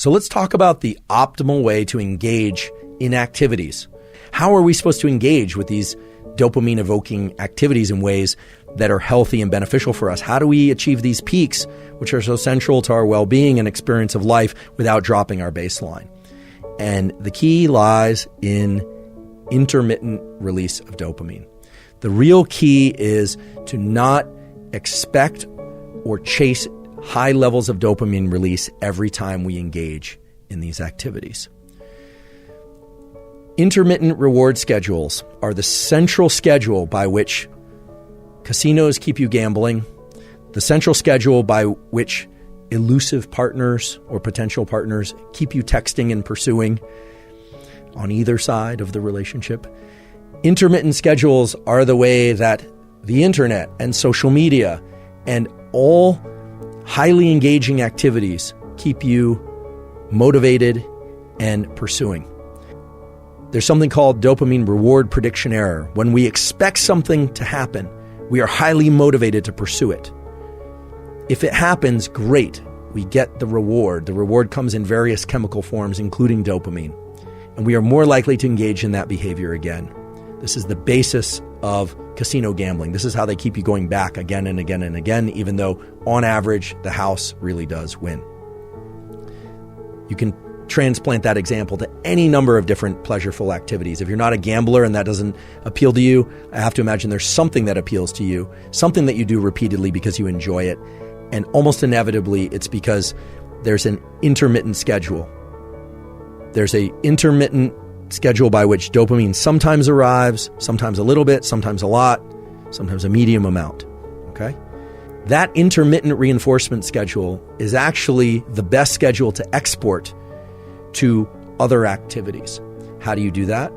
So let's talk about the optimal way to engage in activities. How are we supposed to engage with these dopamine-evoking activities in ways that are healthy and beneficial for us? How do we achieve these peaks, which are so central to our well-being and experience of life, without dropping our baseline? And the key lies in intermittent release of dopamine. The real key is to not expect or chase high levels of dopamine release every time we engage in these activities. Intermittent reward schedules are the central schedule by which casinos keep you gambling, the central schedule by which elusive partners or potential partners keep you texting and pursuing on either side of the relationship. Intermittent schedules are the way that the internet and social media and all highly engaging activities keep you motivated and pursuing. There's something called dopamine reward prediction error. When we expect something to happen, we are highly motivated to pursue it. If it happens, great. We get the reward. The reward comes in various chemical forms, including dopamine. And we are more likely to engage in that behavior again. This is the basis of casino gambling. This is how they keep you going back again and again and again, even though on average, the house really does win. You can transplant that example to any number of different pleasureful activities. If you're not a gambler and that doesn't appeal to you, I have to imagine there's something that appeals to you, something that you do repeatedly because you enjoy it. And almost inevitably, it's because there's an intermittent schedule. There's an intermittent schedule by which dopamine sometimes arrives, sometimes a little bit, sometimes a lot, sometimes a medium amount. Okay? That intermittent reinforcement schedule is actually the best schedule to export to other activities. How do you do that?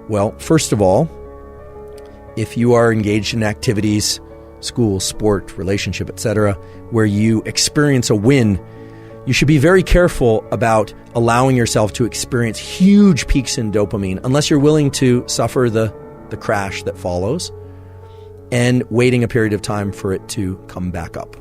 Well, first of all, if you are engaged in activities, school, sport, relationship, etc., where you experience a win, you should be very careful about allowing yourself to experience huge peaks in dopamine unless you're willing to suffer the crash that follows and waiting a period of time for it to come back up.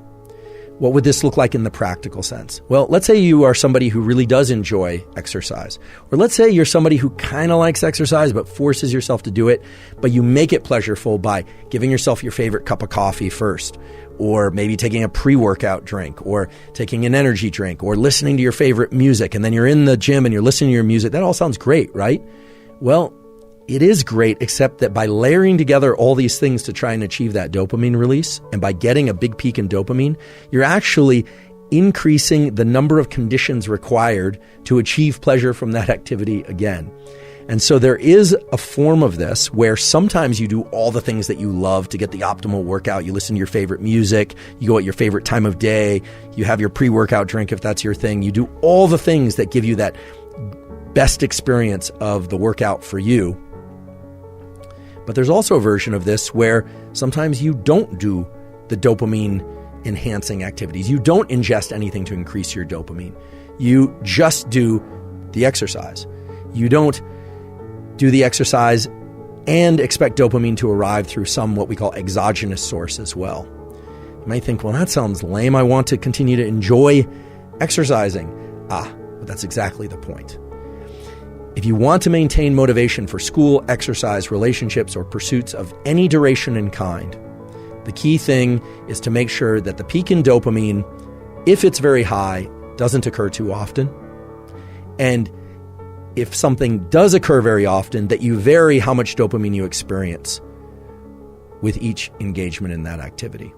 What would this look like in the practical sense? Well, let's say you are somebody who really does enjoy exercise. Or let's say you're somebody who kind of likes exercise but forces yourself to do it, but you make it pleasureful by giving yourself your favorite cup of coffee first, or maybe taking a pre-workout drink, or taking an energy drink, or listening to your favorite music, and then you're in the gym and you're listening to your music. That all sounds great, right? Well, it is great, except that by layering together all these things to try and achieve that dopamine release, and by getting a big peak in dopamine, you're actually increasing the number of conditions required to achieve pleasure from that activity again. And so there is a form of this where sometimes you do all the things that you love to get the optimal workout. You listen to your favorite music, you go at your favorite time of day, you have your pre-workout drink if that's your thing. You do all the things that give you that best experience of the workout for you. But there's also a version of this where sometimes you don't do the dopamine enhancing activities. You don't ingest anything to increase your dopamine. You just do the exercise. You don't do the exercise and expect dopamine to arrive through some what we call exogenous source as well. You might think, well, that sounds lame. I want to continue to enjoy exercising. But that's exactly the point. If you want to maintain motivation for school, exercise, relationships, or pursuits of any duration and kind, the key thing is to make sure that the peak in dopamine, if it's very high, doesn't occur too often. And if something does occur very often, that you vary how much dopamine you experience with each engagement in that activity.